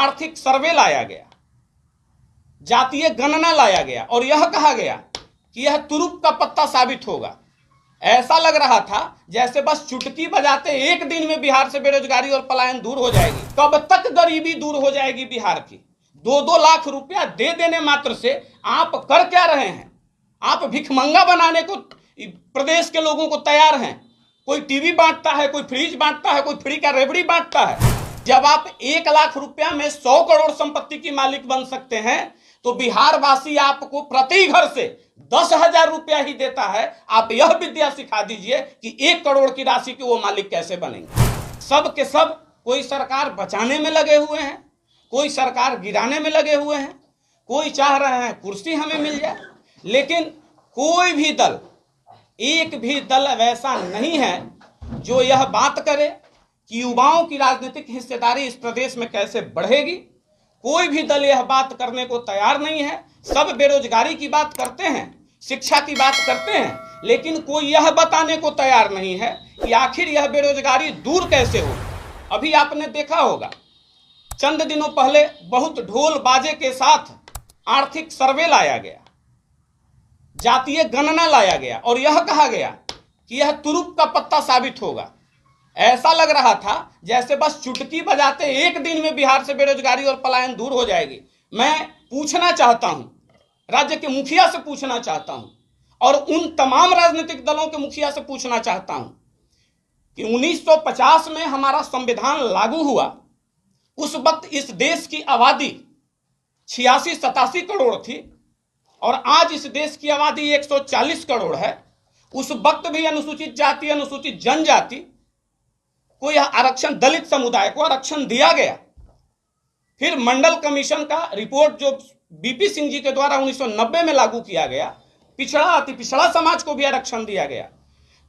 आर्थिक सर्वे लाया गया, जातीय गणना लाया गया और यह कहा गया कि यह तुरुप का पत्ता साबित होगा। ऐसा लग रहा था जैसे बस चुटकी बजाते एक दिन में बिहार से बेरोजगारी और पलायन दूर हो जाएगी। कब तक गरीबी दूर हो जाएगी बिहार की? 2-2 लाख रुपया दे देने मात्र से आप कर क्या रहे हैं? आप भिखमंगा बनाने को प्रदेश के लोगों को तैयार हैं। कोई टीवी बांटता है, कोई फ्रिज बांटता है, कोई फ्री का रेवड़ी बांटता है। जब आप 1 लाख रुपया में 100 करोड़ संपत्ति की मालिक बन सकते हैं तो बिहार वासी आपको प्रति घर से 10,000 रुपया ही देता है। आप यह विद्या सिखा दीजिए कि 1 करोड़ की राशि के वो मालिक कैसे बनेंगे। सब के सब कोई सरकार बचाने में लगे हुए हैं, कोई सरकार गिराने में लगे हुए हैं, कोई चाह रहे हैं कुर्सी हमें मिल जाए। लेकिन कोई भी दल, एक भी दल वैसा नहीं है जो यह बात करे कि युवाओं की राजनीतिक हिस्सेदारी इस प्रदेश में कैसे बढ़ेगी। कोई भी दल यह बात करने को तैयार नहीं है। सब बेरोजगारी की बात करते हैं, शिक्षा की बात करते हैं, लेकिन कोई यह बताने को तैयार नहीं है कि आखिर यह बेरोजगारी दूर कैसे हो। अभी आपने देखा होगा, चंद दिनों पहले बहुत ढोल बाजे के साथ आर्थिक सर्वे लाया गया, जातीय गणना लाया गया और यह कहा गया कि यह तुरुप का पत्ता साबित होगा। ऐसा लग रहा था जैसे बस चुटकी बजाते एक दिन में बिहार से बेरोजगारी और पलायन दूर हो जाएगी। मैं पूछना चाहता हूं, राज्य के मुखिया से पूछना चाहता हूं और उन तमाम राजनीतिक दलों के मुखिया से पूछना चाहता हूं कि 1950 में हमारा संविधान लागू हुआ। उस वक्त इस देश की आबादी 86-87 करोड़ थी और आज इस देश की आबादी 140 करोड़ है। उस वक्त भी अनुसूचित जाति, अनुसूचित जनजाति को यह आरक्षण, दलित समुदाय को आरक्षण दिया गया। फिर मंडल कमीशन का रिपोर्ट जो बीपी सिंह जी के द्वारा 1990 में लागू किया गया, पिछड़ा अति पिछड़ा समाज को भी आरक्षण दिया गया।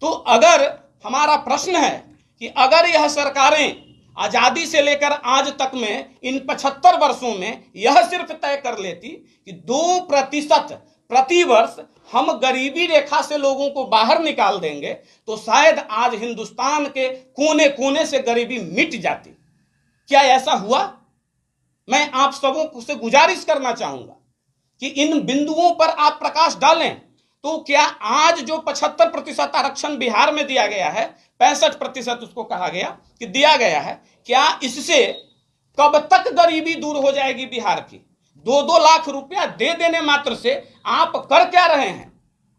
तो अगर हमारा प्रश्न है कि अगर यह सरकारें आजादी से लेकर आज तक में इन 75 वर्षों में यह सिर्फ तय कर लेती कि 2% प्रति वर्ष हम गरीबी रेखा से लोगों को बाहर निकाल देंगे तो शायद आज हिंदुस्तान के कोने कोने से गरीबी मिट जाती। क्या ऐसा हुआ? मैं आप सबों से गुजारिश करना चाहूंगा कि इन बिंदुओं पर आप प्रकाश डालें। तो क्या आज जो 75% आरक्षण बिहार में दिया गया है, 65% उसको कहा गया कि दिया गया है, क्या इससे कब तक गरीबी दूर हो जाएगी बिहार की? 2-2 लाख रुपया दे देने मात्र से आप कर क्या रहे हैं?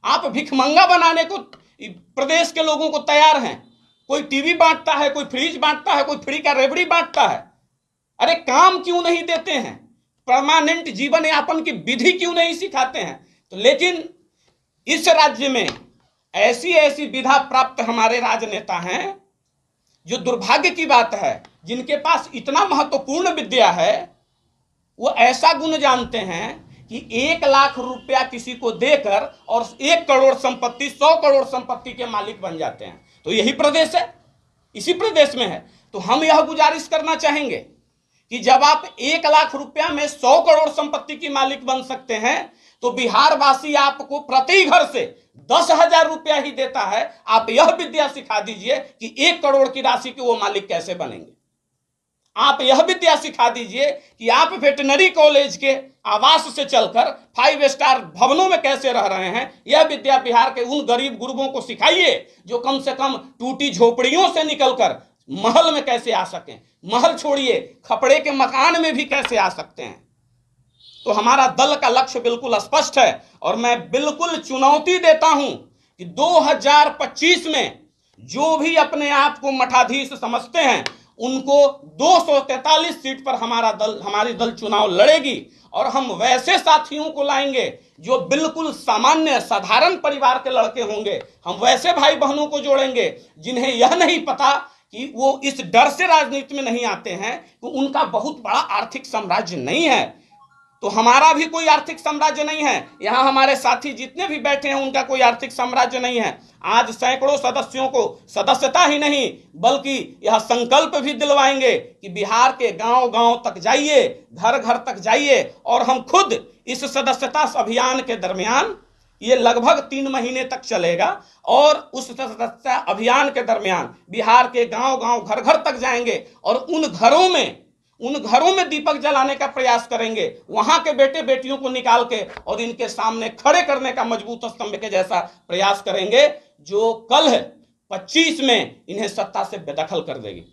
आप भिखमंगा बनाने को प्रदेश के लोगों को तैयार हैं। कोई टीवी बांटता है, कोई फ्रिज बांटता है, कोई फ्री का रेवड़ी बांटता है। अरे काम क्यों नहीं देते हैं? परमानेंट जीवन यापन की विधि क्यों नहीं सिखाते हैं? तो लेकिन इस राज्य में ऐसी ऐसी विधा प्राप्त हमारे राजनेता हैं, जो दुर्भाग्य की बात है, जिनके पास इतना महत्वपूर्ण विद्या है, वो ऐसा गुण जानते हैं कि 1 लाख रुपया किसी को देकर और 1 करोड़ संपत्ति, 100 करोड़ संपत्ति के मालिक बन जाते हैं। तो यही प्रदेश है, इसी प्रदेश में है। तो हम यह गुजारिश करना चाहेंगे कि जब आप 1 लाख रुपया में 100 करोड़ संपत्ति की मालिक बन सकते हैं तो बिहार वासी आपको प्रति घर से 10,000 रुपया ही देता है। आप यह विद्या सिखा दीजिए कि 1 करोड़ की राशि के वो मालिक कैसे बनेंगे। आप यह विद्या सिखा दीजिए कि आप वेटनरी कॉलेज के आवास से चलकर 5 स्टार भवनों में कैसे रह रहे हैं। यह विद्या बिहार के उन गरीब गुरबों को सिखाइए जो कम से कम टूटी झोपड़ियों से निकलकर महल में कैसे आ सकें। महल छोड़िए, खपड़े के मकान में भी कैसे आ सकते हैं। तो हमारा दल का लक्ष्य बिल्कुल स्पष्ट है और मैं बिल्कुल चुनौती देता हूं कि 2025 में जो भी अपने आप को मठाधीश समझते हैं उनको 243 सीट पर हमारी दल चुनाव लड़ेगी और हम वैसे साथियों को लाएंगे जो बिल्कुल सामान्य साधारण परिवार के लड़के होंगे। हम वैसे भाई बहनों को जोड़ेंगे जिन्हें यह नहीं पता कि वो इस डर से राजनीति में नहीं आते हैं कि उनका बहुत बड़ा आर्थिक साम्राज्य नहीं है। तो हमारा भी कोई आर्थिक साम्राज्य नहीं है। यहाँ हमारे साथी जितने भी बैठे हैं उनका कोई आर्थिक साम्राज्य नहीं है। आज सैकड़ों सदस्यों को सदस्यता ही नहीं बल्कि यह संकल्प भी दिलवाएंगे कि बिहार के गांव-गांव तक जाइए, घर-घर तक जाइए और हम खुद इस सदस्यता अभियान के दरमियान, ये लगभग 3 महीने तक चलेगा और उस सदस्यता अभियान के दरमियान बिहार के गांव-गांव, घर-घर तक जाएंगे और उन घरों में उन घरों में दीपक जलाने का प्रयास करेंगे, वहां के बेटे बेटियों को निकाल के और इनके सामने खड़े करने का मजबूत स्तंभ के जैसा प्रयास करेंगे, जो कल 25 में इन्हें सत्ता से बेदखल कर देगी।